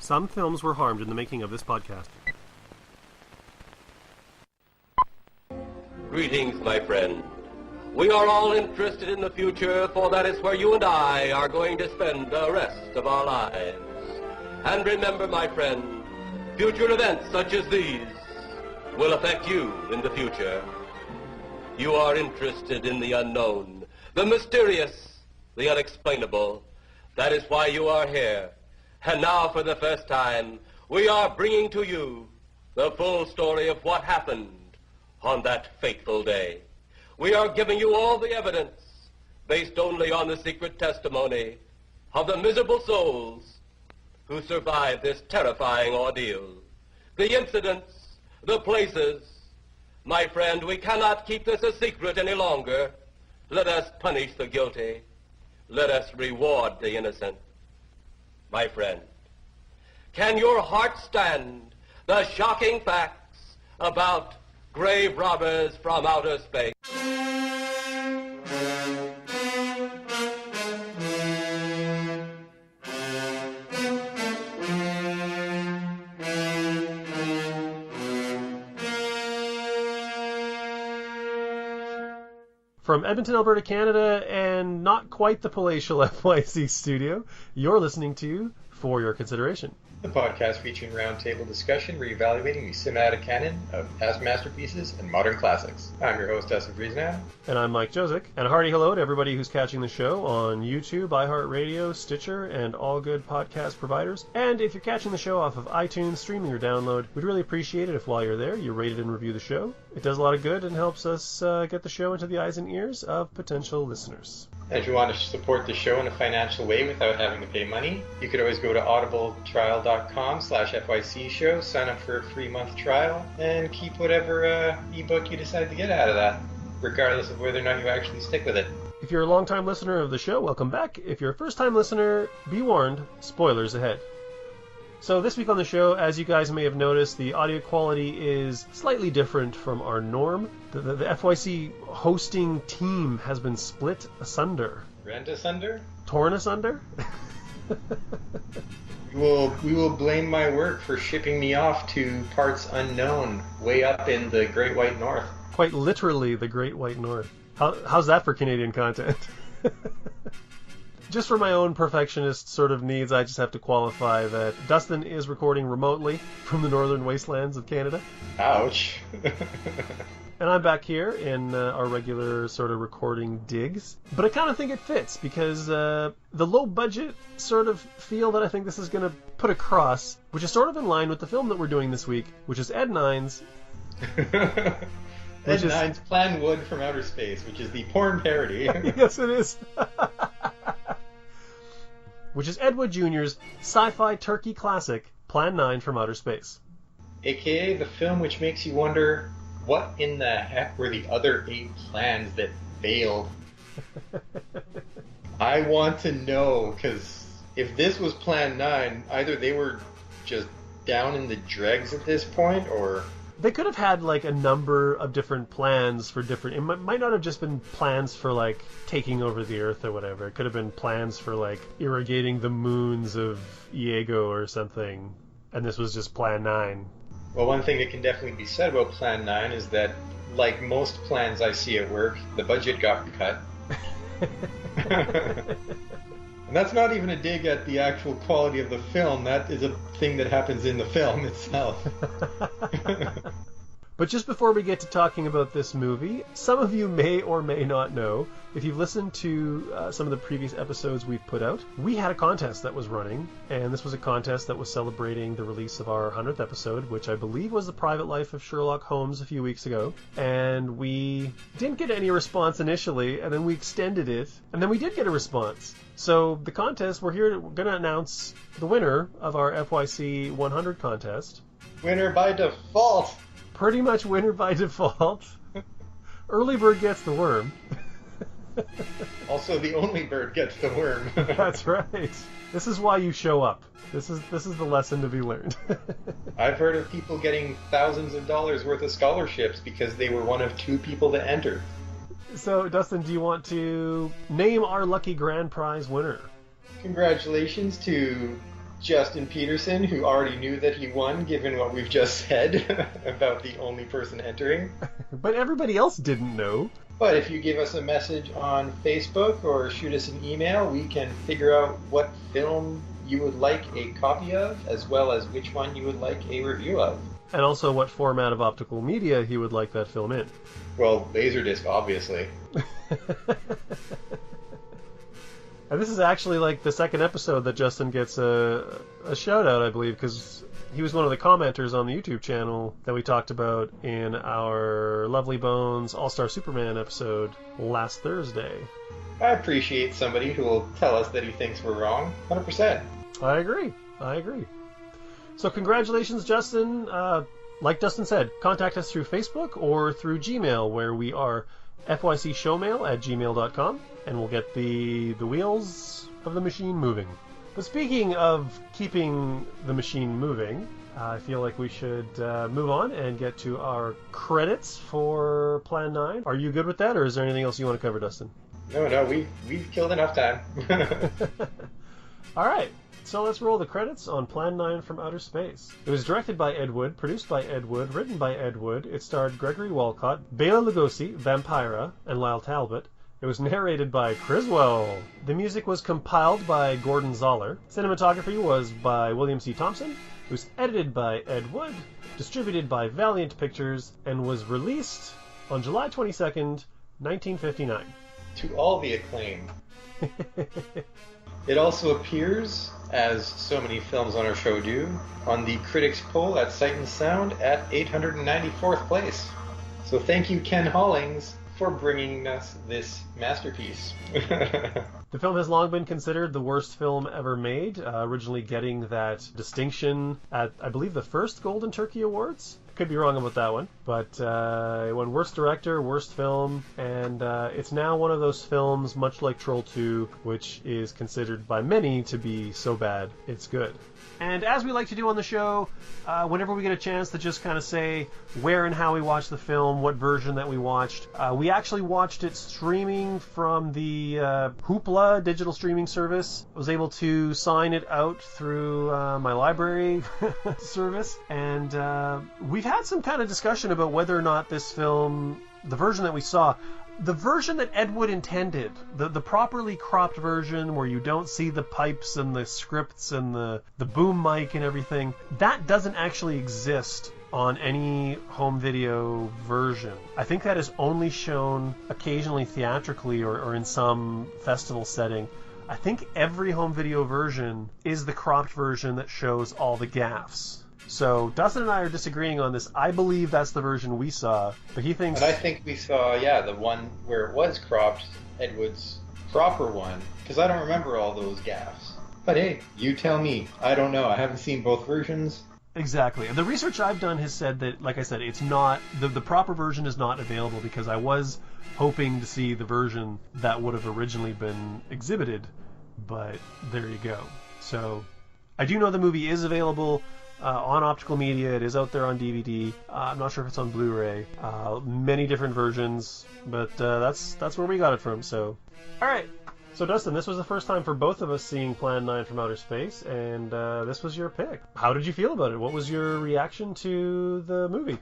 Some films were harmed in the making of this podcast. Greetings, my friend. We are all interested in the future, for that is where you and I are going to spend the rest of our lives. And remember, my friend, future events such as these will affect you in the future. You are interested in the unknown, the mysterious, the unexplainable. That is why you are here. And now, for the first time, we are bringing to you the full story of what happened on that fateful day. We are giving you all the evidence based only on the secret testimony of the miserable souls who survived this terrifying ordeal. The incidents, the places. My friend, we cannot keep this a secret any longer. Let us punish the guilty. Let us reward the innocent. My friend, can your heart stand the shocking facts about grave robbers from outer space? From Edmonton, Alberta, Canada, and not quite the palatial FYC studio, you're listening to For Your Consideration, the podcast featuring roundtable discussion reevaluating the cinematic canon of past masterpieces and modern classics. I'm your host, Dustin and And I'm Mike Josic. And a hearty hello to everybody who's catching the show on YouTube, iHeartRadio, Stitcher, and all good podcast providers. And if you're catching the show off of iTunes, streaming or download, we'd really appreciate it if while you're there, you rated and review the show. It does a lot of good and helps us get the show into the eyes and ears of potential listeners. And if you want to support the show in a financial way without having to pay money, you could always go to audibletrial.com/FYC show, sign up for a free month trial, and keep whatever ebook you decide to get out of that, regardless of whether or not you actually stick with it. If you're a long-time listener of the show, welcome back. If you're a first-time listener, be warned, spoilers ahead. So this week on the show, as you guys may have noticed, the audio quality is slightly different from our norm. The FYC hosting team has been split asunder. Rent asunder? Torn asunder? We will blame my work for shipping me off to parts unknown, way up in the Great White North. Quite literally the Great White North. How's that for Canadian content? Just for my own perfectionist sort of needs, I just have to qualify that Dustin is recording remotely from the northern wastelands of Canada. Ouch. And I'm back here in our regular sort of recording digs. But I kind of think it fits because the low-budget sort of feel that I think this is going to put across, which is sort of in line with the film that we're doing this week, which is Ed Nine's... Ed Nine's Plan Wood from Outer Space, which is the porn parody. Yes, it is. Which is Ed Wood Jr.'s sci-fi turkey classic, Plan 9 from Outer Space. AKA the film which makes you wonder, what in the heck were the other 8 plans that failed? I want to know, because if this was Plan 9, either they were just down in the dregs at this point, or... They could have had, like, a number of different plans for different... It might not have just been plans for, like, taking over the Earth or whatever. It could have been plans for, like, irrigating the moons of Iago or something. And this was just Plan 9. Well, one thing that can definitely be said about Plan 9 is that, like most plans I see at work, the budget got cut. And that's not even a dig at the actual quality of the film. That is a thing that happens in the film itself. But just before we get to talking about this movie, some of you may or may not know, if you've listened to some of the previous episodes we've put out, we had a contest that was running, and this was a contest that was celebrating the release of our 100th episode, which I believe was The Private Life of Sherlock Holmes a few weeks ago, and we didn't get any response initially, and then we extended it, and then we did get a response. So the contest, we're going to announce the winner of our FYC 100 contest. Winner by default! Pretty much winner by default. Early bird gets the worm. Also, the only bird gets the worm. That's right. This is why you show up. This is the lesson to be learned. I've heard of people getting thousands of dollars worth of scholarships because they were one of 2 people that entered. So, Dustin, do you want to name our lucky grand prize winner? Congratulations to Justin Peterson, who already knew that he won, given what we've just said about the only person entering. But everybody else didn't know. But if you give us a message on Facebook or shoot us an email, we can figure out what film you would like a copy of, as well as which one you would like a review of. And also what format of optical media he would like that film in. Well, Laserdisc, obviously. And this is actually like the second episode that Justin gets a shout out, I believe, because he was one of the commenters on the YouTube channel that we talked about in our Lovely Bones All-Star Superman episode last Thursday. I appreciate somebody who will tell us that he thinks we're wrong. 100%. I agree. So congratulations, Justin. Like Dustin said, contact us through Facebook or through Gmail, where we are fycshowmail@gmail.com, and we'll get the wheels of the machine moving. But speaking of keeping the machine moving, I feel like we should move on and get to our credits for Plan 9. Are you good with that, or is there anything else you want to cover, Dustin? No, we've killed enough time. All right. So let's roll the credits on Plan 9 from Outer Space. It was directed by Ed Wood, produced by Ed Wood, written by Ed Wood. It starred Gregory Walcott, Bela Lugosi, Vampira, and Lyle Talbot. It was narrated by Criswell. The music was compiled by Gordon Zoller. Cinematography was by William C. Thompson. It was edited by Ed Wood, distributed by Valiant Pictures, and was released on July 22nd, 1959. To all the acclaim. It also appears, as so many films on our show do, on the critics poll at Sight and Sound at 894th place. So thank you, Ken Hollings, for bringing us this masterpiece. The film has long been considered the worst film ever made, originally getting that distinction at, I believe, the first Golden Turkey Awards. Could be wrong about that one, but it won Worst Director, Worst Film, and it's now one of those films, much like Troll 2, which is considered by many to be so bad it's good. And as we like to do on the show, whenever we get a chance to just kind of say where and how we watched the film, what version that we watched, we actually watched it streaming from the Hoopla digital streaming service. I was able to sign it out through my library service, and we've had some kind of discussion about whether or not this film, the version that we saw, the version that Ed Wood intended, the properly cropped version where you don't see the pipes and the scripts and the boom mic and everything, that doesn't actually exist on any home video version. I think that is only shown occasionally theatrically or in some festival setting. I think every home video version is the cropped version that shows all the gaffes. So Dustin and I are disagreeing on this. I believe that's the version we saw, but he thinks... And I think we saw, the one where it was cropped, Ed Wood's proper one, because I don't remember all those gaffes. But hey, you tell me. I don't know. I haven't seen both versions. Exactly. And the research I've done has said that, like I said, it's not... The proper version is not available, because I was hoping to see the version that would have originally been exhibited, but there you go. So I do know the movie is available on optical media. It is out there on DVD. I'm not sure if it's on Blu-ray. Many different versions, but that's where we got it from. So, all right. So Dustin, this was the first time for both of us seeing Plan 9 from Outer Space, and this was your pick. How did you feel about it? What was your reaction to the movie?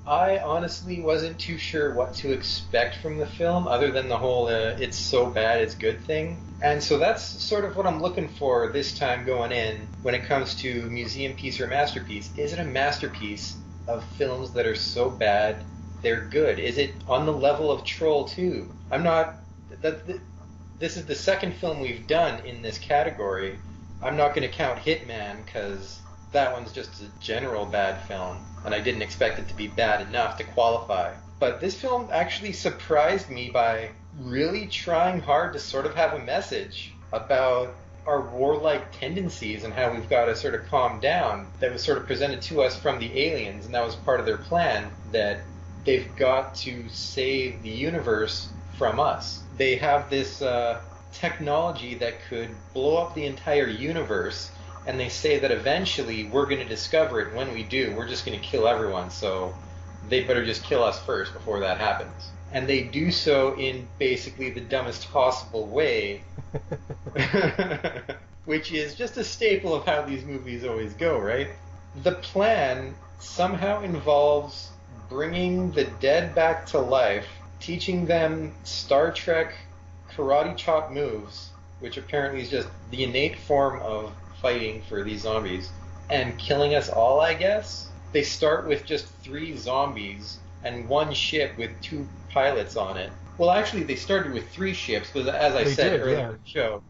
I honestly wasn't too sure what to expect from the film, other than the whole it's so bad it's good thing. And so that's sort of what I'm looking for this time going in when it comes to museum piece or masterpiece. Is it a masterpiece of films that are so bad they're good? Is it on the level of Troll 2? This is the second film we've done in this category. I'm not going to count Hitman because that one's just a general bad film, and I didn't expect it to be bad enough to qualify. But this film actually surprised me by really trying hard to sort of have a message about our warlike tendencies and how we've got to sort of calm down. That was sort of presented to us from the aliens, and that was part of their plan, that they've got to save the universe from us. They have this technology that could blow up the entire universe, and they say that eventually we're going to discover it. When we do, we're just going to kill everyone, so they better just kill us first before that happens. And they do so in basically the dumbest possible way, Which is just a staple of how these movies always go, right? The plan somehow involves bringing the dead back to life, teaching them Star Trek karate chop moves, which apparently is just the innate form of fighting for these zombies, and killing us all, I guess. They start with just 3 zombies and 1 ship with 2 pilots on it. Well, actually, they started with 3 ships, but as I said earlier in the show,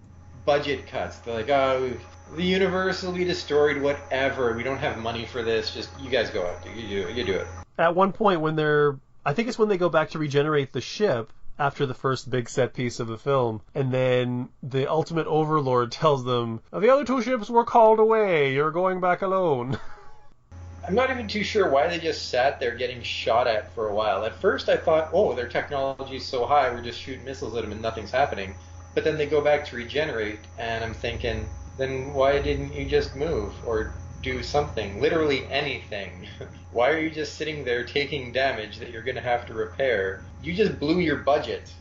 budget cuts. They're like, oh, the universe will be destroyed, whatever. We don't have money for this. Just, you guys go out. You do it. At one point when I think it's when they go back to regenerate the ship after the first big set piece of the film, and then the ultimate overlord tells them, the other 2 ships were called away. You're going back alone. I'm not even too sure why they just sat there getting shot at for a while. At first I thought, oh, their technology's so high, we're just shooting missiles at them and nothing's happening. But then they go back to regenerate, and I'm thinking, then why didn't you just move or do something? Literally anything. Why are you just sitting there taking damage that you're going to have to repair? You just blew your budget.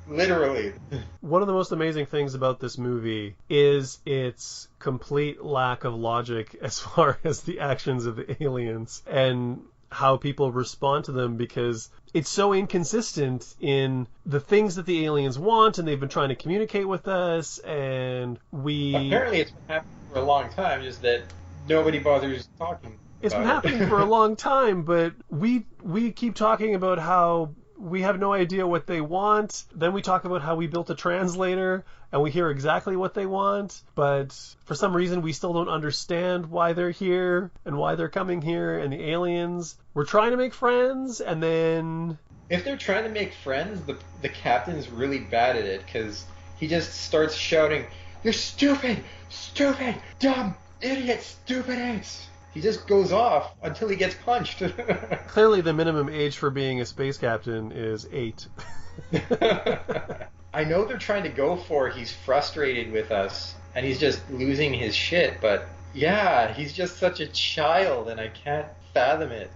Literally. One of the most amazing things about this movie is its complete lack of logic as far as the actions of the aliens and how people respond to them, because it's so inconsistent in the things that the aliens want, and they've been trying to communicate with us, and Apparently it's been happening for a long time, just that nobody bothers talking. It's been happening for a long time, but we keep talking about how we have no idea what they want. Then we talk about how we built a translator and we hear exactly what they want, but for some reason we still don't understand why they're here and why they're coming here. And the aliens, we're trying to make friends, and then... If they're trying to make friends, the captain's really bad at it, because he just starts shouting, "You're stupid! Stupid! Dumb! Idiot! Stupid apes!" He just goes off until he gets punched. Clearly the minimum age for being a space captain is 8. I know they're trying to go for he's frustrated with us and he's just losing his shit, but yeah, he's just such a child and I can't fathom it.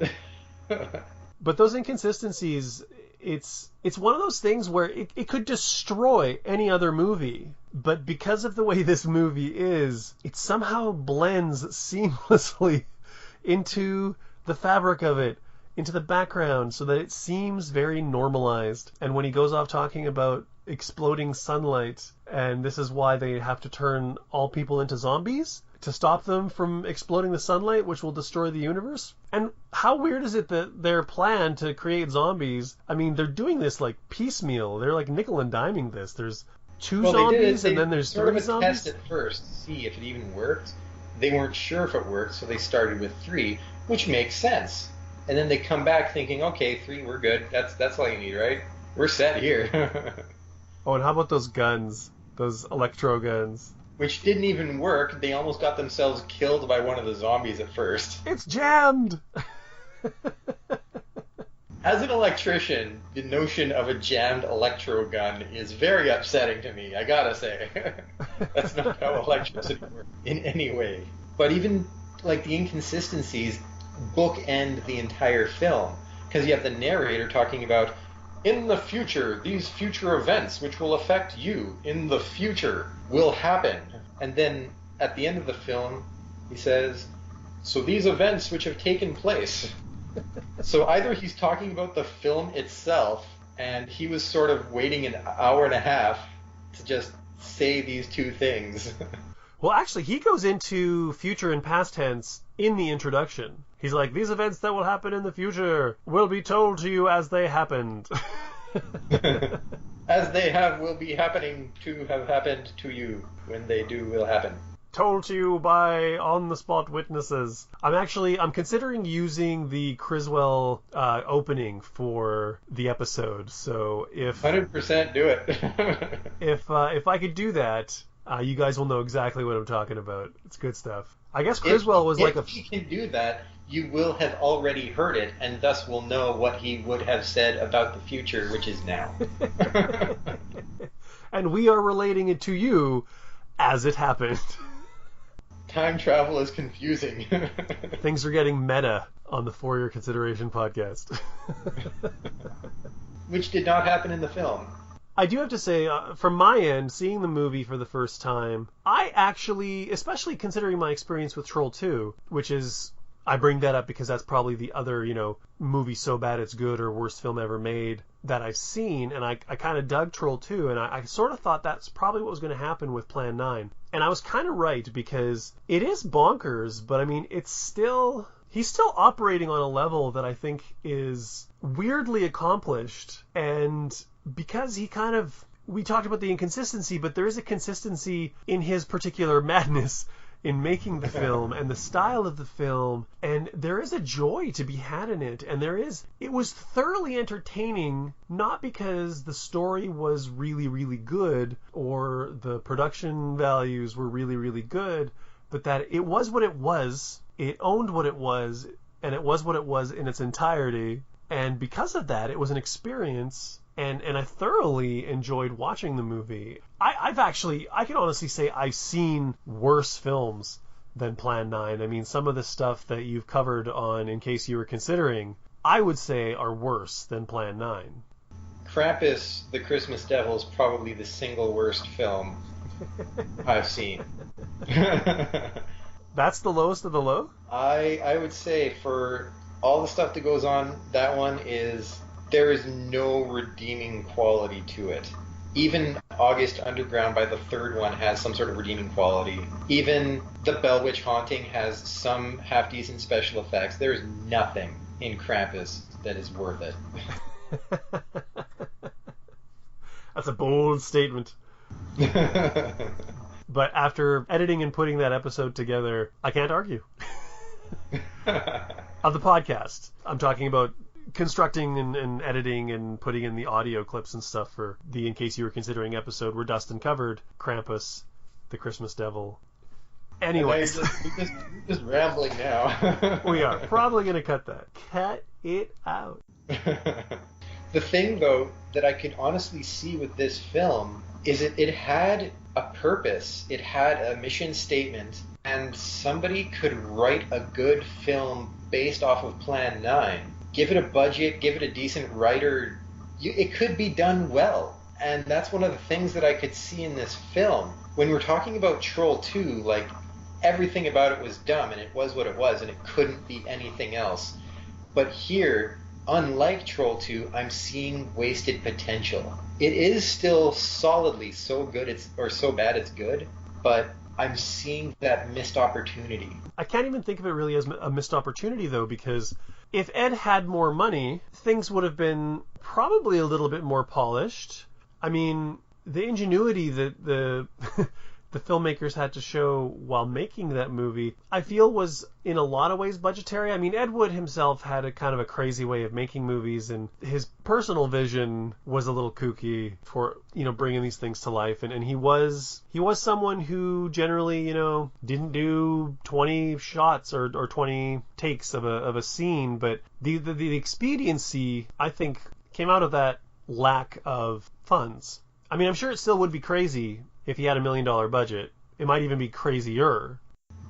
But those inconsistencies, it's one of those things where it could destroy any other movie. But because of the way this movie is, it somehow blends seamlessly into the fabric of it, into the background, so that it seems very normalized. And when he goes off talking about exploding sunlight, and this is why they have to turn all people into zombies to stop them from exploding the sunlight, which will destroy the universe. And how weird is it that their plan to create zombies, I mean, they're doing this like piecemeal. They're like nickel and diming this. There's 2 zombies, and then there's 3 zombies? Sort of a test at first to see if it even worked. They weren't sure if it worked, so they started with 3, which makes sense. And then they come back thinking, okay, 3, we're good. That's all you need, right? We're set here. Oh, and how about those guns? Those electro guns? Which didn't even work. They almost got themselves killed by one of the zombies at first. It's jammed! As an electrician, the notion of a jammed electro gun is very upsetting to me, I gotta say. That's not how electricity works in any way. But even, like, the inconsistencies bookend the entire film. Because you have the narrator talking about, in the future, these future events which will affect you in the future will happen. And then, at the end of the film, he says, so these events which have taken place... So either he's talking about the film itself, and he was sort of waiting an hour and a half to just say these 2 things. Well, actually, he goes into future and past tense in the introduction. He's like, these events that will happen in the future will be told to you as they happened. As they will be happening to have happened to you. When they do, will happen. Told to you by on-the-spot witnesses. I'm considering using the Criswell opening for the episode. So if 100% do it. if I could do that, you guys will know exactly what I'm talking about. It's good stuff. I guess Criswell was like a... If you can do that, you will have already heard it, and thus will know what he would have said about the future, which is now. And we are relating it to you as it happened. Time travel is confusing. Things are getting meta on the For Your Consideration podcast. Which did not happen in the film. I do have to say, from my end, seeing the movie for the first time, I actually, especially considering my experience with Troll 2, which is, I bring that up because that's probably the other, movie so bad it's good or worst film ever made that I've seen, and I kind of dug Troll 2, and I sort of thought that's probably what was going to happen with Plan 9. And I was kind of right, because it is bonkers, but I mean, he's still operating on a level that I think is weirdly accomplished, and because we talked about the inconsistency, but there is a consistency in his particular madness in making the film and the style of the film, and there is a joy to be had in it, and it was thoroughly entertaining, not because the story was really, really good or the production values were really, really good, but that it was what it was, it owned what it was, and it was what it was in its entirety, and because of that, it was an experience. And I thoroughly enjoyed watching the movie. I can honestly say I've seen worse films than Plan 9. I mean, some of the stuff that you've covered on In Case You Were Considering, I would say are worse than Plan 9. Krampus, the Christmas Devil, is probably the single worst film I've seen. That's the lowest of the low? I would say for all the stuff that goes on, that one is... There is no redeeming quality to it. Even August Underground by the third one has some sort of redeeming quality. Even The Bell Witch Haunting has some half-decent special effects. There is nothing in Krampus that is worth it. That's a bold statement. But after editing and putting that episode together, I can't argue. Of the podcast. I'm talking about constructing and editing and putting in the audio clips and stuff for the In Case You Were Considering episode where Dustin covered Krampus, the Christmas Devil. Anyways. We're just rambling now. We are. Probably going to cut that. Cut it out. The thing, though, that I could honestly see with this film is it had a purpose. It had a mission statement, and somebody could write a good film based off of Plan 9. Give it a budget, give it a decent writer, it could be done well. And that's one of the things that I could see in this film. When we're talking about Troll 2, like, everything about it was dumb, and it was what it was, and it couldn't be anything else. But here, unlike Troll 2, I'm seeing wasted potential. It is still solidly so good, or so bad it's good, but I'm seeing that missed opportunity. I can't even think of it really as a missed opportunity, though, because if Ed had more money, things would have been probably a little bit more polished. I mean, the ingenuity that the filmmakers had to show while making that movie, I feel was in a lot of ways budgetary. I mean, Ed Wood himself had a kind of a crazy way of making movies, and his personal vision was a little kooky for, bringing these things to life. And he was someone who generally, didn't do 20 shots or 20 takes of a scene, but the expediency, I think, came out of that lack of funds. I mean, I'm sure it still would be crazy if he had $1 million budget. It might even be crazier.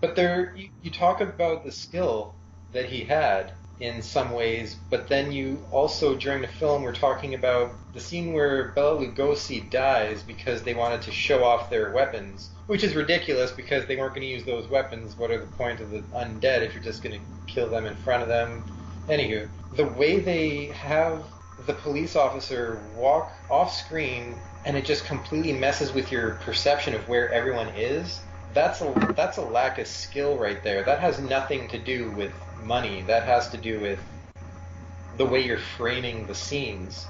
But you talk about the skill that he had in some ways, but then you also, during the film, were talking about the scene where Bela Lugosi dies because they wanted to show off their weapons, which is ridiculous because they weren't going to use those weapons. What are the point of the undead if you're just going to kill them in front of them? Anywho, the way they have the police officer walk off screen and it just completely messes with your perception of where everyone is, that's a lack of skill right there. That has nothing to do with money. That has to do with the way you're framing the scenes.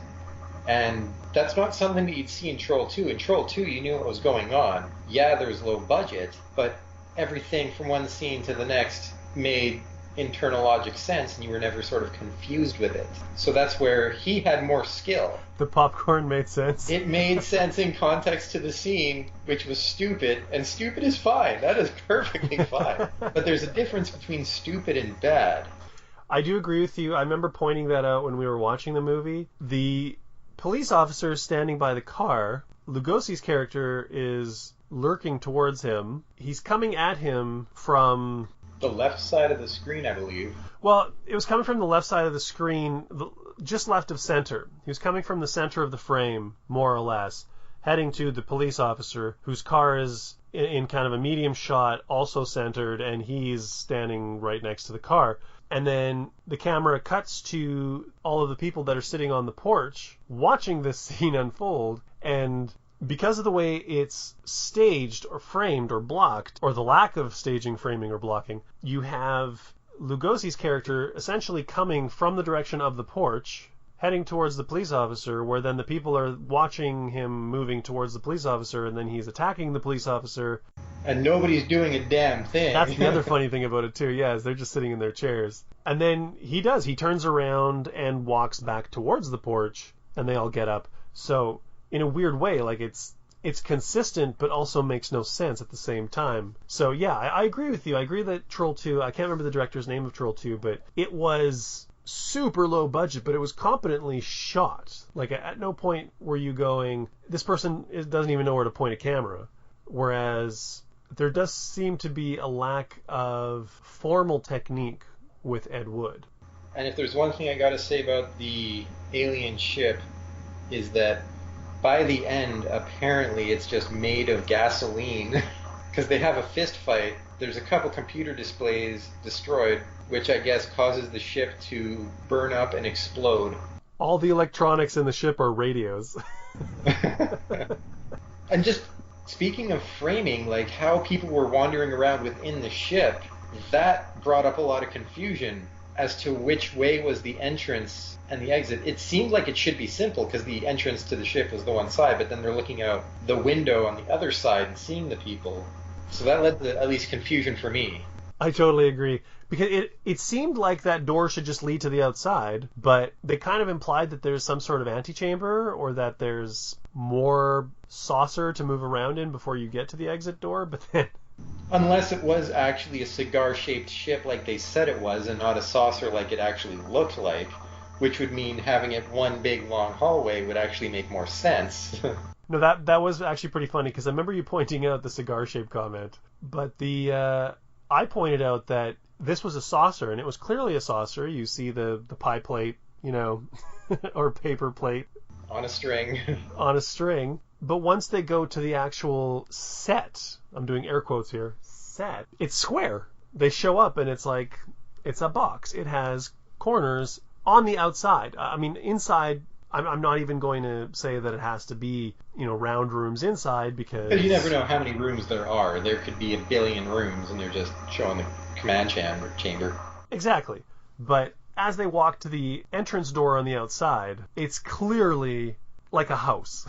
And that's not something that you'd see in Troll 2. In Troll 2, you knew what was going on. Yeah, there was low budget, but everything from one scene to the next made internal logic sense, and you were never sort of confused with it. So that's where he had more skill. The popcorn made sense. It made sense in context to the scene, which was stupid, and stupid is fine. That is perfectly fine. But there's a difference between stupid and bad. I do agree with you. I remember pointing that out when we were watching the movie. The police officer is standing by the car. Lugosi's character is lurking towards him. He's coming at him from the left side of the screen, I believe. Well, it was coming from the left side of the screen, just left of center. He was coming from the center of the frame, more or less, heading to the police officer, whose car is in kind of a medium shot, also centered, and he's standing right next to the car. And then the camera cuts to all of the people that are sitting on the porch watching this scene unfold, and because of the way it's staged or framed or blocked, or the lack of staging, framing, or blocking, you have Lugosi's character essentially coming from the direction of the porch, heading towards the police officer, where then the people are watching him moving towards the police officer, and then he's attacking the police officer. And nobody's doing a damn thing. That's the other funny thing about it too, yeah, is they're just sitting in their chairs. And then he turns around and walks back towards the porch, and they all get up. So, in a weird way, like it's consistent, but also makes no sense at the same time. So yeah, I agree with you. I agree that Troll 2, I can't remember the director's name of Troll 2, but it was super low budget, but it was competently shot. Like, at no point were you going, this person doesn't even know where to point a camera. Whereas there does seem to be a lack of formal technique with Ed Wood. And if there's one thing I gotta say about the alien ship, is that by the end, apparently it's just made of gasoline. Because they have a fist fight. There's a couple computer displays destroyed, which I guess causes the ship to burn up and explode. All the electronics in the ship are radios. And just speaking of framing, like how people were wandering around within the ship, that brought up a lot of confusion as to which way was the entrance and the exit. It seemed like it should be simple because the entrance to the ship was the one side, but then they're looking out the window on the other side and seeing the people. So that led to at least confusion for me. I totally agree. Because it seemed like that door should just lead to the outside, but they kind of implied that there's some sort of antechamber or that there's more saucer to move around in before you get to the exit door, but then... Unless it was actually a cigar-shaped ship like they said it was and not a saucer like it actually looked like, which would mean having it one big long hallway would actually make more sense. No, that was actually pretty funny because I remember you pointing out the cigar-shaped comment, but I pointed out that this was a saucer, and it was clearly a saucer. You see the pie plate, or paper plate. On a string. On a string. But once they go to the actual set, I'm doing air quotes here, set, it's square. They show up, and it's like, it's a box. It has corners on the outside. I mean, inside... I'm not even going to say that it has to be, round rooms inside because... But you never know how many rooms there are. There could be a billion rooms and they're just showing the command chamber. Exactly. But as they walk to the entrance door on the outside, it's clearly like a house.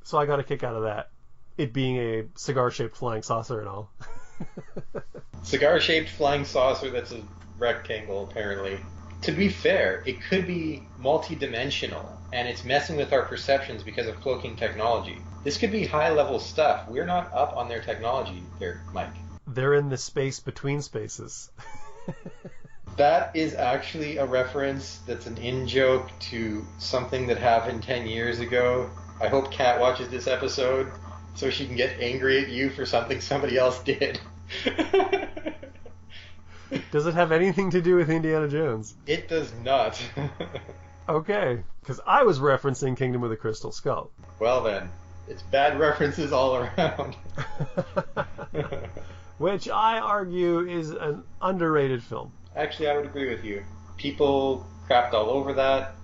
So I got a kick out of that. It being a cigar-shaped flying saucer and all. Cigar-shaped flying saucer that's a rectangle, apparently. To be fair, it could be multi-dimensional, and it's messing with our perceptions because of cloaking technology. This could be high-level stuff. We're not up on their technology here, Mike. They're in the space between spaces. That is actually a reference that's an in-joke to something that happened 10 years ago. I hope Kat watches this episode so she can get angry at you for something somebody else did. Does it have anything to do with Indiana Jones? It does not. Okay, because I was referencing Kingdom of the Crystal Skull. Well then, it's bad references all around. Which I argue is an underrated film. Actually, I would agree with you. People crapped all over that.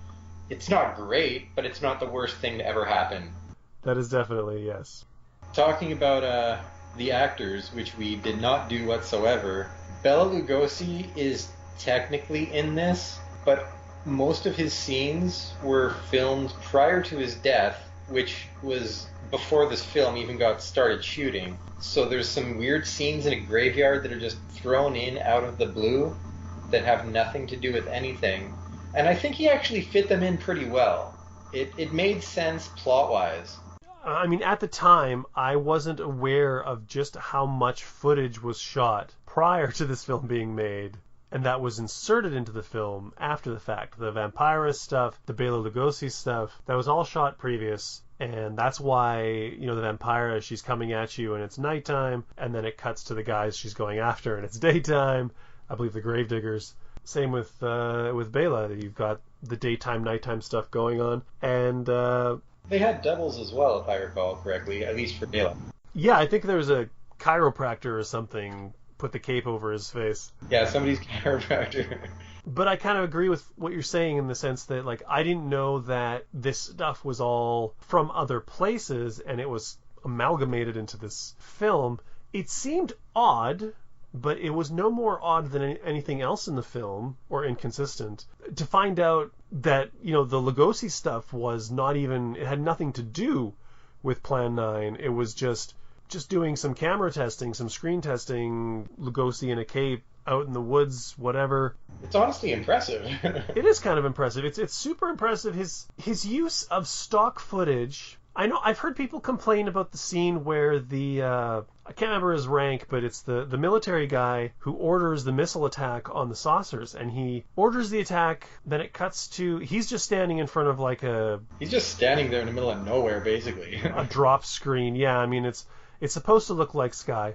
It's not great, but it's not the worst thing to ever happen. That is definitely, yes. Talking about the actors, which we did not do whatsoever, Bela Lugosi is technically in this, but most of his scenes were filmed prior to his death, which was before this film even got started shooting. So there's some weird scenes in a graveyard that are just thrown in out of the blue that have nothing to do with anything. And I think he actually fit them in pretty well. It made sense plot-wise. I mean, at the time, I wasn't aware of just how much footage was shot prior to this film being made, and that was inserted into the film after the fact. The Vampira stuff, the Bela Lugosi stuff, that was all shot previous, and that's why, the Vampira, she's coming at you and it's nighttime, and then it cuts to the guys she's going after and it's daytime. I believe the Gravediggers. Same with Bela. You've got the daytime, nighttime stuff going on, and they had doubles as well, if I recall correctly, at least for Bela. Yeah, I think there was a chiropractor or something put the cape over his face. Yeah, somebody's chiropractor. But I kind of agree with what you're saying in the sense that, like, I didn't know that this stuff was all from other places and it was amalgamated into this film. It seemed odd, but it was no more odd than anything else in the film, or inconsistent, to find out that, you know, the Lugosi stuff was not even, it had nothing to do with Plan 9. It was just doing some camera testing, some screen testing, Lugosi in a cape, out in the woods, whatever. It's honestly impressive. It is kind of impressive. It's super impressive. His use of stock footage. I know I've heard people complain about the scene where the I can't remember his rank, but it's the military guy who orders the missile attack on the saucers, and he orders the attack, then it cuts to he's just standing in front of like he's just standing there in the middle of nowhere, basically. A drop screen. Yeah, I mean it's supposed to look like Sky.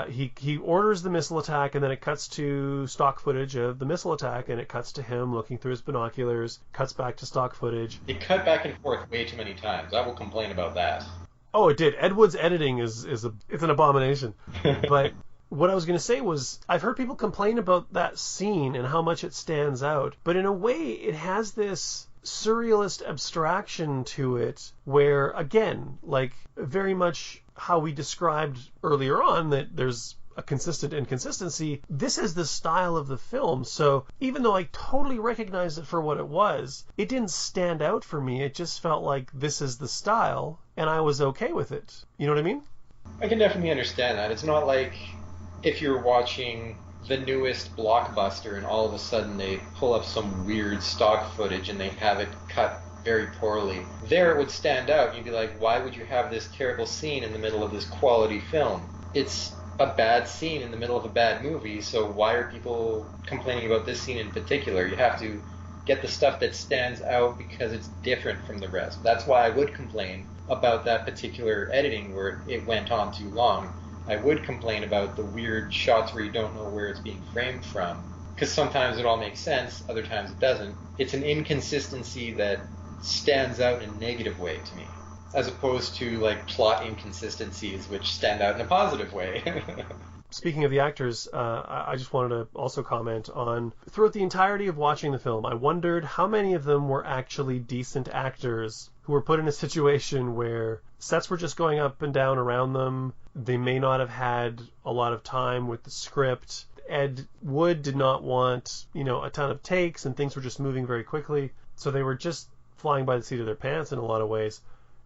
He orders the missile attack, and then it cuts to stock footage of the missile attack, and it cuts to him looking through his binoculars, cuts back to stock footage. It cut back and forth way too many times. I will complain about that. Oh, it did. Ed Wood's editing it's an abomination. But what I was going to say was, I've heard people complain about that scene and how much it stands out, but in a way it has this surrealist abstraction to it where, again, like very much how we described earlier on that there's a consistent inconsistency, this is the style of the film. So even though I totally recognized it for what it was, it didn't stand out for me. It just felt like this is the style, and I was okay with it. You know what I mean? I can definitely understand that. It's not like if you're watching the newest blockbuster and all of a sudden they pull up some weird stock footage and they have it cut very poorly. There it would stand out. You'd be like, why would you have this terrible scene in the middle of this quality film? It's a bad scene in the middle of a bad movie, so why are people complaining about this scene in particular? You have to get the stuff that stands out because it's different from the rest. That's why I would complain about that particular editing where it went on too long. I would complain about the weird shots where you don't know where it's being framed from, because sometimes it all makes sense, other times it doesn't. It's an inconsistency that stands out in a negative way to me, as opposed to like plot inconsistencies which stand out in a positive way. Speaking of the actors, I just wanted to also comment on, throughout the entirety of watching the film, I wondered how many of them were actually decent actors who were put in a situation where sets were just going up and down around them. They may not have had a lot of time with the script. Ed Wood did not want, a ton of takes, and things were just moving very quickly. So they were just flying by the seat of their pants in a lot of ways.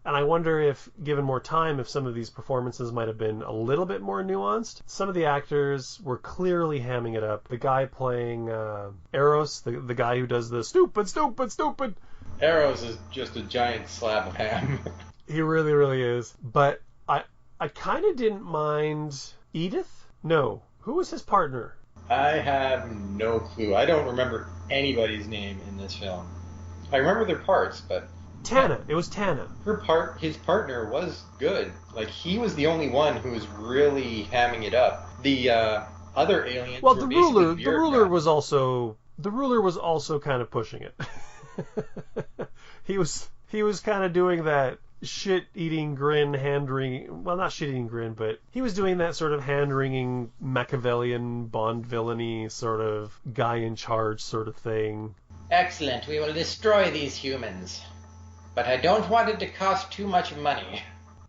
And I wonder if, given more time, if some of these performances might have been a little bit more nuanced. Some of the actors were clearly hamming it up. The guy playing Eros, the guy who does the stupid. Eros is just a giant slab of ham. He really, really is. But I kind of didn't mind Edith. No. Who was his partner? I have no clue. I don't remember anybody's name in this film. I remember their parts, but... Tana. It was Tana. His partner was good. Like, he was the only one who was really hamming it up. The other aliens were basically the ruler was also kind of pushing it. He was kind of doing that shit-eating grin, hand-wringing... Well, not shit-eating grin, but he was doing that sort of hand-wringing Machiavellian Bond villainy sort of guy-in-charge sort of thing. Excellent, we will destroy these humans. But I don't want it to cost too much money.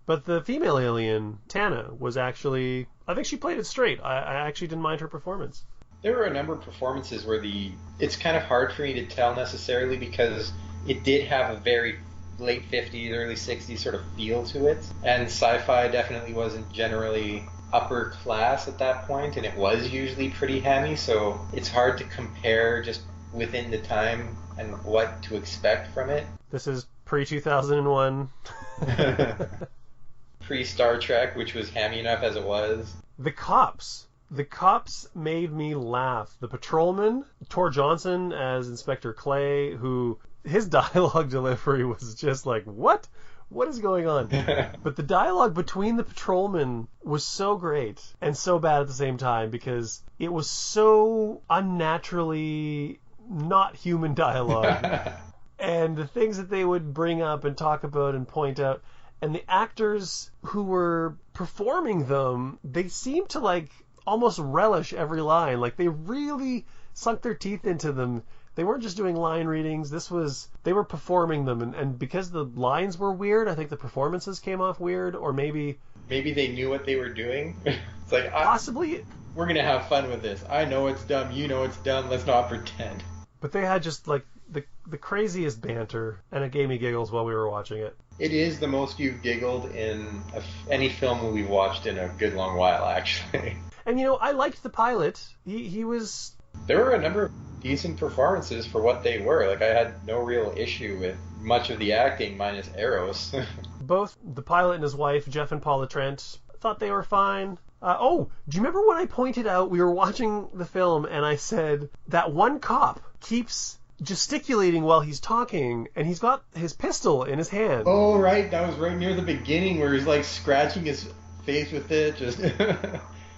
But the female alien, Tana, was actually... I think she played it straight. I actually didn't mind her performance. There were a number of performances where it's kind of hard for me to tell necessarily because it did have a very late 50s, early 60s sort of feel to it. And sci-fi definitely wasn't generally upper class at that point, and it was usually pretty hammy, so it's hard to compare just within the time and what to expect from it. This is pre-2001. Pre-Star Trek, which was hammy enough as it was. The cops made me laugh. The patrolman, Tor Johnson as Inspector Clay, who his dialogue delivery was just like, what what is going on? But the dialogue between the patrolmen was so great and so bad at the same time because it was so unnaturally not human dialogue. And the things that they would bring up and talk about and point out, and the actors who were performing them, they seemed to like almost relish every line. Like they really sunk their teeth into them. They weren't just doing line readings. They were performing them, and because the lines were weird, I think the performances came off weird, or maybe they knew what they were doing. It's like possibly we're gonna have fun with this. I know it's dumb. You know it's dumb. Let's not pretend. But they had just like the craziest banter, and it gave me giggles while we were watching it. It is the most you've giggled in any film we've watched in a good long while, actually. And I liked the pilot. He was. There were a number of decent performances for what they were. Like, I had no real issue with much of the acting minus Eros. Both the pilot and his wife, Jeff and Paula Trent, thought they were fine. Do you remember when I pointed out we were watching the film and I said that one cop keeps gesticulating while he's talking and he's got his pistol in his hand? Oh, right. That was right near the beginning where he's like scratching his face with it. Just...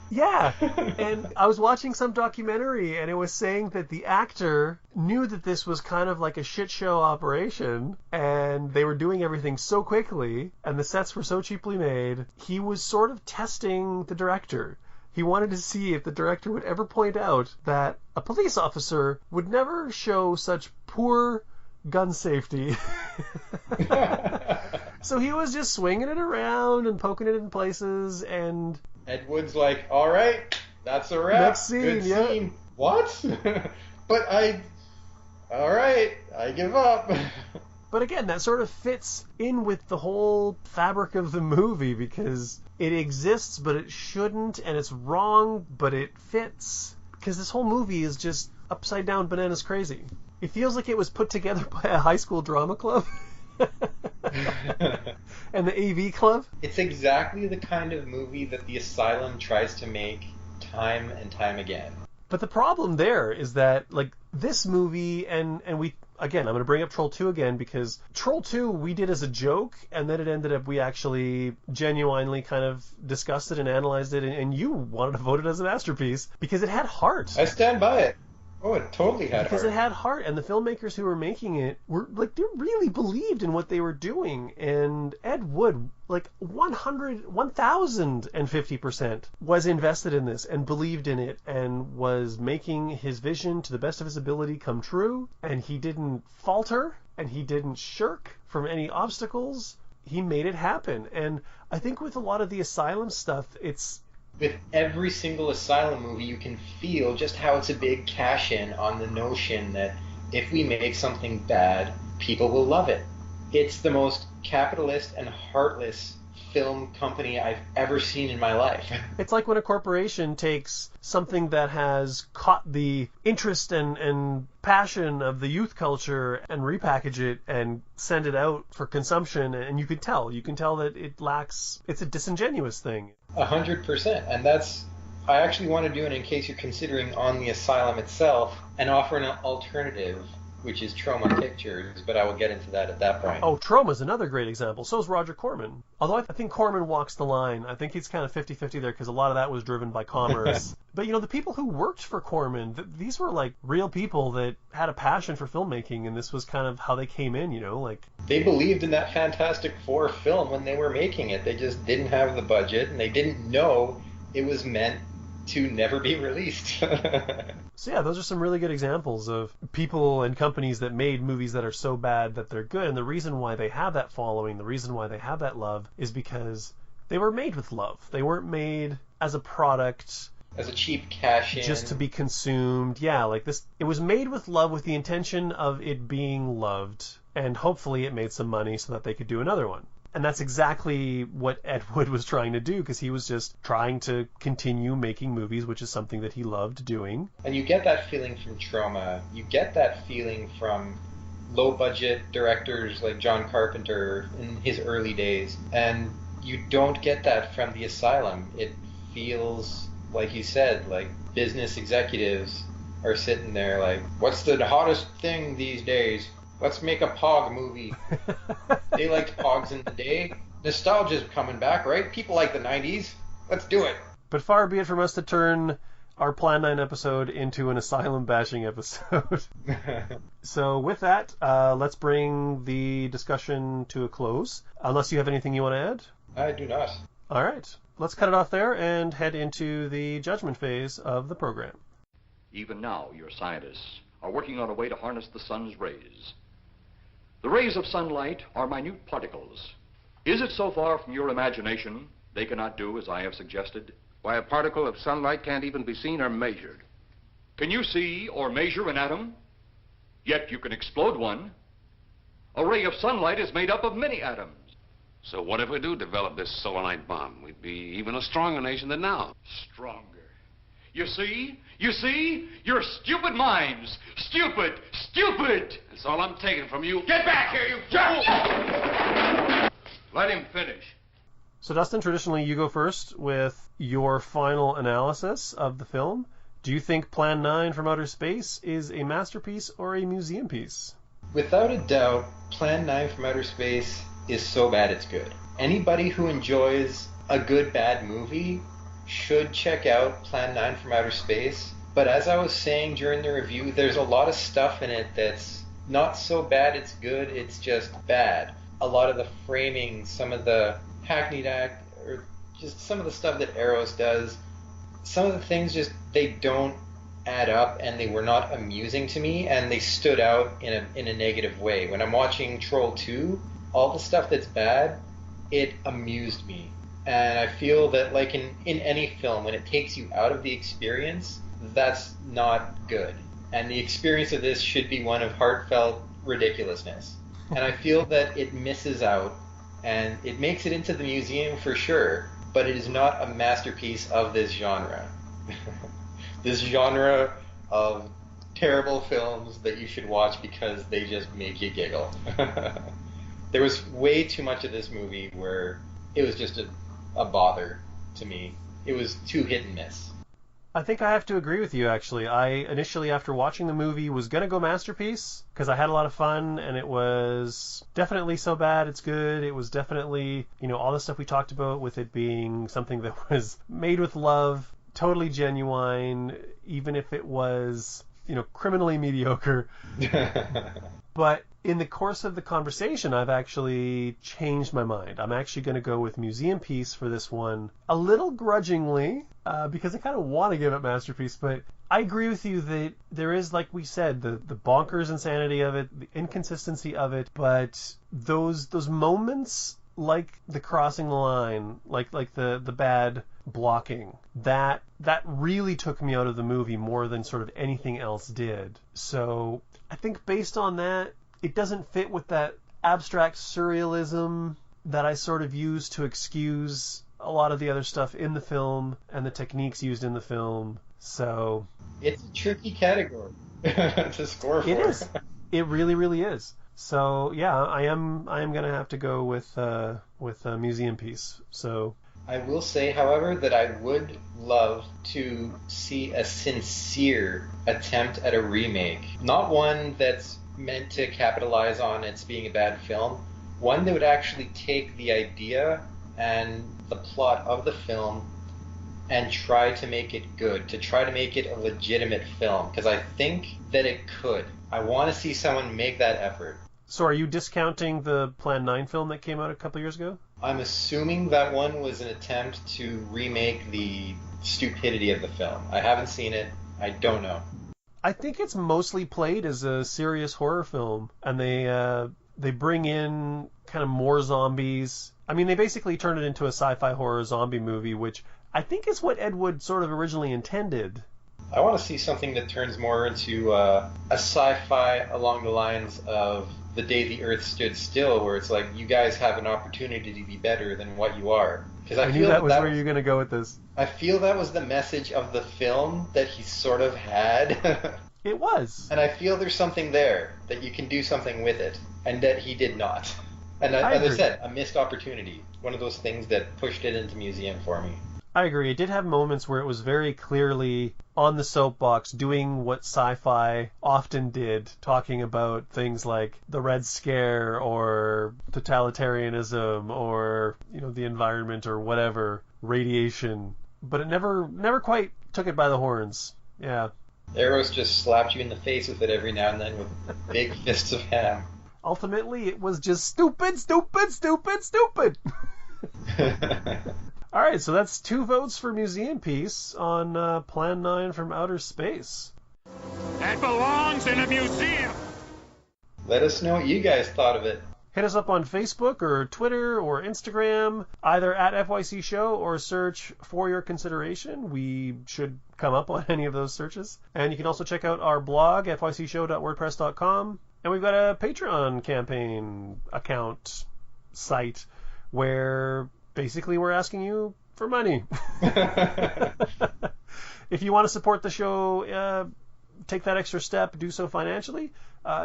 Yeah, and I was watching some documentary and it was saying that the actor knew that this was kind of like a shit show operation and they were doing everything so quickly and the sets were so cheaply made. He was sort of testing the director. He wanted to see if the director would ever point out that a police officer would never show such poor gun safety. So he was just swinging it around and poking it in places, and Ed Wood's like, all right, that's a wrap. Next scene, good scene. What? But all right, I give up. But again, that sort of fits in with the whole fabric of the movie because it exists, but it shouldn't, and it's wrong, but it fits. Because this whole movie is just upside down bananas crazy. It feels like it was put together by a high school drama club. And the AV club. It's exactly the kind of movie that the Asylum tries to make time and time again. But the problem there is that, like, this movie, and we, again, I'm going to bring up Troll 2 again, because Troll 2 we did as a joke, and then it ended up we actually genuinely kind of discussed it and analyzed it, and you wanted to vote it as a masterpiece, because it had heart. I stand by it. Oh, it totally had because heart. It had heart, and the filmmakers who were making it were, like, they really believed in what they were doing, and Ed Wood, like, 1,050% was invested in this and believed in it and was making his vision to the best of his ability come true, and he didn't falter, and he didn't shirk from any obstacles. He made it happen, and I think with a lot of the Asylum stuff, it's... With every single Asylum movie, you can feel just how it's a big cash-in on the notion that if we make something bad, people will love it. It's the most capitalist and heartless film company I've ever seen in my life. It's like when a corporation takes something that has caught the interest and passion of the youth culture and repackage it and send it out for consumption, and you can tell that it lacks, it's a disingenuous thing. 100%, and that's, I actually want to do it in case you're considering on the Asylum itself and offer an alternative, which is Trauma Pictures, but I will get into that at that point. Oh, Trauma's another great example. So is Roger Corman. Although I think Corman walks the line. I think he's kind of 50-50 there because a lot of that was driven by commerce. But, the people who worked for Corman, these were, like, real people that had a passion for filmmaking, and this was kind of how they came in, like... They believed in that Fantastic Four film when they were making it. They just didn't have the budget, and they didn't know it was meant to never be released. So yeah, those are some really good examples of people and companies that made movies that are so bad that they're good. And the reason why they have that following, the reason why they have that love, is because they were made with love. They weren't made as a product, as a cheap cash-in, just to be consumed. Yeah, like this, it was made with love with the intention of it being loved, and hopefully it made some money so that they could do another one. And that's exactly what Ed Wood was trying to do, because he was just trying to continue making movies, which is something that he loved doing. And you get that feeling from Trauma. You get that feeling from low-budget directors like John Carpenter in his early days. And you don't get that from the Asylum. It feels, like you said, like business executives are sitting there like, what's the hottest thing these days? Let's make a Pog movie. They liked Pogs in the day. Nostalgia's coming back, right? People like the 90s. Let's do it. But far be it from us to turn our Plan 9 episode into an asylum bashing episode. So with that, let's bring the discussion to a close. Unless you have anything you want to add? I do not. All right. Let's cut it off there and head into the judgment phase of the program. Even now, your scientists are working on a way to harness the sun's rays. The rays of sunlight are minute particles. Is it so far from your imagination they cannot do as I have suggested? Why, a particle of sunlight can't even be seen or measured. Can you see or measure an atom? Yet you can explode one. A ray of sunlight is made up of many atoms. So what if we do develop this selenite bomb? We'd be even a stronger nation than now. Stronger. You see? You see? You're stupid minds. Stupid! Stupid! That's all I'm taking from you. Get back here, you fool! Let him finish. So Dustin, traditionally you go first with your final analysis of the film. Do you think Plan 9 from Outer Space is a masterpiece or a museum piece? Without a doubt, Plan 9 from Outer Space is so bad it's good. Anybody who enjoys a good bad movie should check out Plan 9 from Outer Space. But as I was saying during the review, there's a lot of stuff in it that's not so bad it's good, it's just bad. A lot of the framing, some of the hackneyed act, or just some of the stuff that Eros does, some of the things just, they don't add up and they were not amusing to me and they stood out in a negative way. When I'm watching Troll 2, all the stuff that's bad, it amused me. And I feel that like in any film, when it takes you out of the experience, that's not good. And the experience of this should be one of heartfelt ridiculousness. And I feel that it misses out, and it makes it into the museum for sure, but it is not a masterpiece of this genre. This genre of terrible films that you should watch because they just make you giggle. There was way too much of this movie where it was just a bother to me. It was too hit and miss. I think I have to agree with you, actually. I initially, after watching the movie, was going to go masterpiece because I had a lot of fun, and it was definitely so bad it's good. It was definitely, all the stuff we talked about with it being something that was made with love, totally genuine, even if it was, criminally mediocre. But in the course of the conversation, I've actually changed my mind. I'm actually going to go with museum piece for this one, a little grudgingly, because I kind of want to give it masterpiece, but I agree with you that there is, like we said, the bonkers insanity of it, the inconsistency of it, but those moments like the crossing the line, like the bad blocking, that really took me out of the movie more than sort of anything else did. So I think based on that, it doesn't fit with that abstract surrealism that I sort of use to excuse a lot of the other stuff in the film and the techniques used in the film. So it's a tricky category to score for. It is. It really, really is. So yeah, I am gonna have to go with a museum piece. So I will say, however, that I would love to see a sincere attempt at a remake. Not one that's meant to capitalize on its being a bad film. One that would actually take the idea and the plot of the film and try to make it good, to try to make it a legitimate film, because I think that it could. I want to see someone make that effort. So are you discounting the Plan 9 film that came out a couple years ago? I'm assuming that one was an attempt to remake the stupidity of the film. I haven't seen it. I don't know. I think it's mostly played as a serious horror film, and they bring in kind of more zombies. I mean, they basically turn it into a sci-fi horror zombie movie, which I think is what Ed Wood sort of originally intended. I want to see something that turns more into a sci-fi along the lines of The Day the Earth Stood Still, where it's like, you guys have an opportunity to be better than what you are. Because I knew that was where you're going to go with this. I feel that was the message of the film that he sort of had. It was. And I feel there's something there, that you can do something with it, and that he did not. And as I said, a missed opportunity. One of those things that pushed it into museum for me. I agree. It did have moments where it was very clearly on the soapbox doing what sci-fi often did, talking about things like the Red Scare or totalitarianism or, the environment or whatever, radiation. But it never quite took it by the horns. Yeah. Eros just slapped you in the face with it every now and then with big fists of ham. Ultimately, it was just stupid, stupid, stupid, stupid. All right, so that's 2 votes for Museum Piece on Plan 9 from Outer Space. That belongs in a museum. Let us know what you guys thought of it. Hit us up on Facebook or Twitter or Instagram, either at FYC Show or search For Your Consideration. We should come up on any of those searches. And you can also check out our blog, fycshow.wordpress.com. And we've got a Patreon campaign account site where basically we're asking you for money. If you want to support the show, take that extra step, do so financially,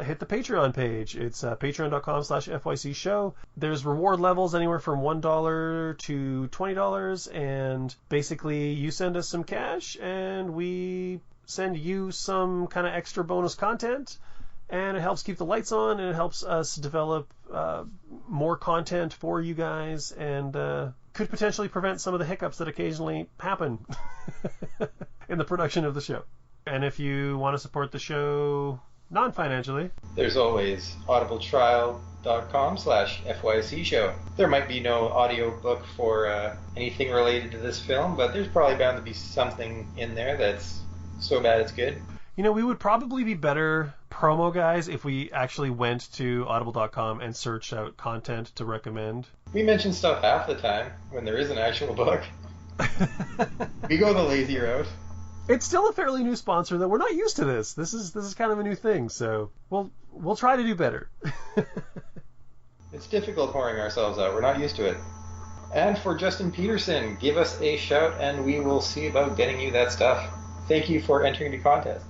hit the Patreon page. It's patreon.com/FYC show. There's reward levels anywhere from $1 to $20, and basically you send us some cash and we send you some kind of extra bonus content, and it helps keep the lights on, and it helps us develop more content for you guys, and could potentially prevent some of the hiccups that occasionally happen in the production of the show. And if you want to support the show non-financially, there's always audibletrial.com/FYC show. There might be no audiobook for anything related to this film, but there's probably bound to be something in there that's so bad it's good. We would probably be better promo guys if we actually went to audible.com and searched out content to recommend. We mention stuff half the time when there is an actual book. We go the lazy route. It's still a fairly new sponsor, though. We're not used to this. This is kind of a new thing, so we'll try to do better. It's difficult pouring ourselves out. We're not used to it. And for Justin Peterson, give us a shout and we will see about getting you that stuff. Thank you for entering the contest.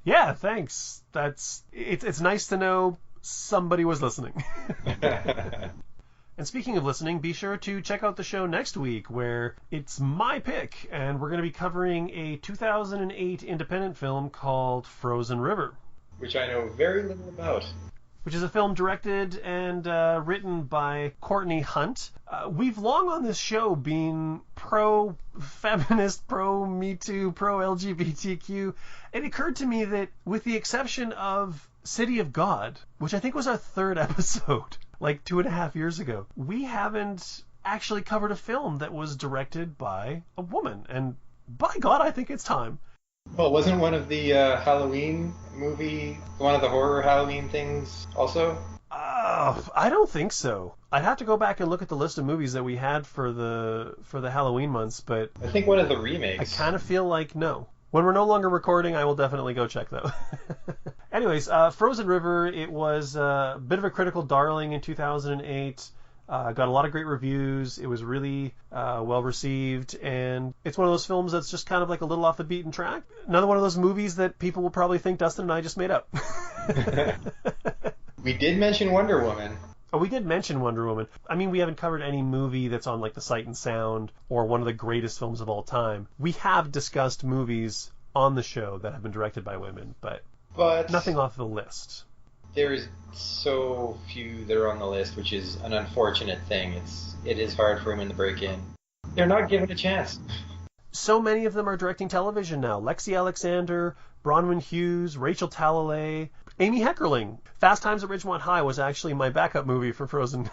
Yeah, thanks. It's nice to know somebody was listening. And speaking of listening, be sure to check out the show next week, where it's my pick, and we're going to be covering a 2008 independent film called Frozen River. Which I know very little about. Which is a film directed and written by Courtney Hunt. We've long on this show been pro-feminist, pro-Me Too, pro-LGBTQ. It occurred to me that with the exception of City of God, which I think was our 3rd episode, like 2.5 years ago, we haven't actually covered a film that was directed by a woman. And by God, I think it's time. Well, wasn't one of the Halloween movie, one of the horror Halloween things also? I don't think so. I'd have to go back and look at the list of movies that we had for the Halloween months, but I think one of the remakes. I kind of feel like no. When we're no longer recording, I will definitely go check though. Anyways, Frozen River, it was a bit of a critical darling in 2008. Got a lot of great reviews. It was really well received, and it's one of those films that's just kind of like a little off the beaten track. Another one of those movies that people will probably think Dustin and I just made up. We did mention Wonder Woman. Oh, we did mention Wonder Woman. I mean, we haven't covered any movie that's on like the Sight and Sound or one of the greatest films of all time. We have discussed movies on the show that have been directed by women, but nothing off the list. There's so few that are on the list, which is an unfortunate thing. It is hard for women to break in. They're not given a chance. So many of them are directing television now. Lexi Alexander, Bronwyn Hughes, Rachel Talalay, Amy Heckerling. Fast Times at Ridgemont High was actually my backup movie for Frozen.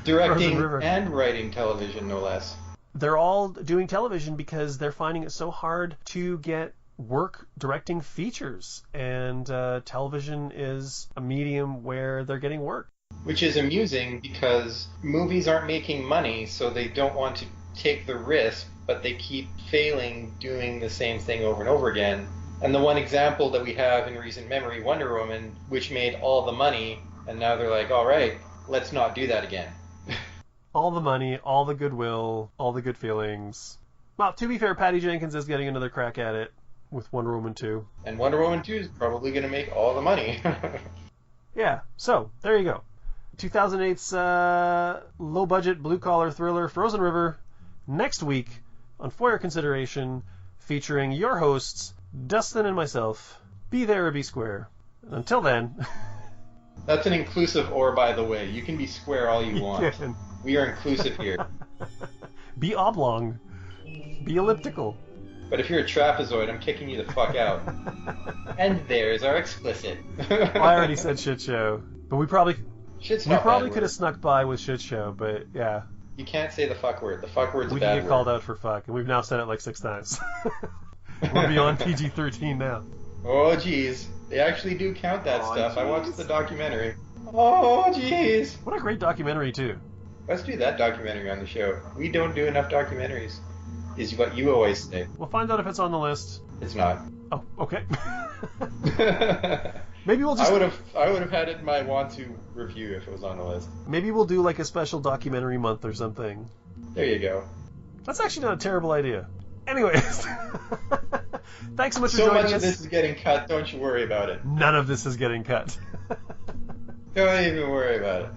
Directing Frozen River. And writing television, no less. They're all doing television because they're finding it so hard to get work directing features, and television is a medium where they're getting work. Which is amusing because movies aren't making money, so they don't want to take the risk, but they keep failing doing the same thing over and over again. And the one example that we have in recent memory, Wonder Woman, which made all the money, and now they're like, all right, let's not do that again. All the money, all the goodwill, all the good feelings. Well, to be fair, Patty Jenkins is getting another crack at it with Wonder Woman 2. And Wonder Woman 2 is probably going to make all the money. Yeah, so there you go. 2008's low-budget blue-collar thriller Frozen River next week on For Your Consideration, featuring your hosts, Dustin and myself. Be there or be square. And until then... That's an inclusive or, by the way. You can be square all you want. We are inclusive here. Be oblong. Be elliptical. But if you're a trapezoid, I'm kicking you the fuck out. And there's our explicit. Well, I already said shit show. But we probably could have snuck by with shit show, but yeah. You can't say the fuck word. The fuck word's a bad word. We can get called out for fuck, and we've now said it like 6 times. We're beyond PG-13 now. Oh, jeez. They actually do count that stuff. Geez. I watched the documentary. Oh, jeez. What a great documentary, too. Let's do that documentary on the show. We don't do enough documentaries, is what you always say. We'll find out if it's on the list. It's not. Oh, okay. Maybe we'll just... I would have had it in my want to review if it was on the list. Maybe we'll do like a special documentary month or something. There you go. That's actually not a terrible idea. Anyways, thanks so much for joining us. So much of this is getting cut, don't you worry about it. None of this is getting cut. Don't even worry about it.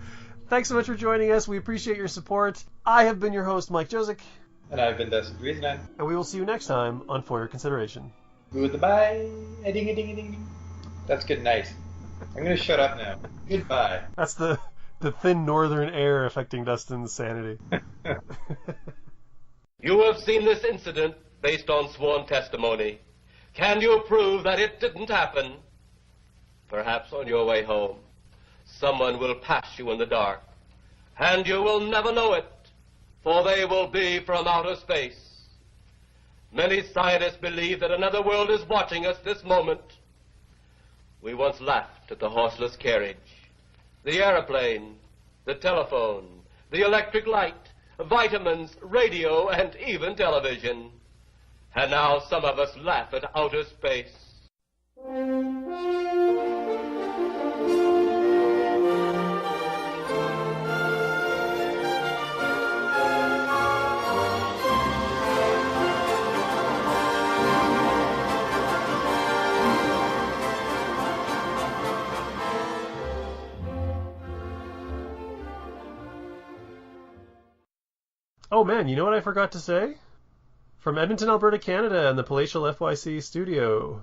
Thanks so much for joining us. We appreciate your support. I have been your host, Mike Josic. And I've been Dustin Friesland. And we will see you next time on For Your Consideration. Goodbye. Ding, ding, ding, ding. That's good night. I'm going to shut up now. Goodbye. That's the thin northern air affecting Dustin's sanity. You have seen this incident based on sworn testimony. Can you prove that it didn't happen? Perhaps on your way home, someone will pass you in the dark, and you will never know it, for they will be from outer space. Many scientists believe that another world is watching us this moment. We once laughed at the horseless carriage, the airplane, the telephone, the electric light, vitamins, radio, and even television. And now some of us laugh at outer space. Oh man, you know what I forgot to say? From Edmonton, Alberta, Canada, and the palatial FYC studio.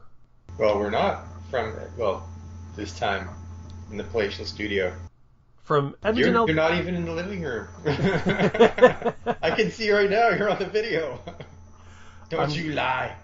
Well, we're not from, this time, in the palatial studio. From Edmonton, You're not even in the living room. I can see right now, you're on the video. Don't you lie.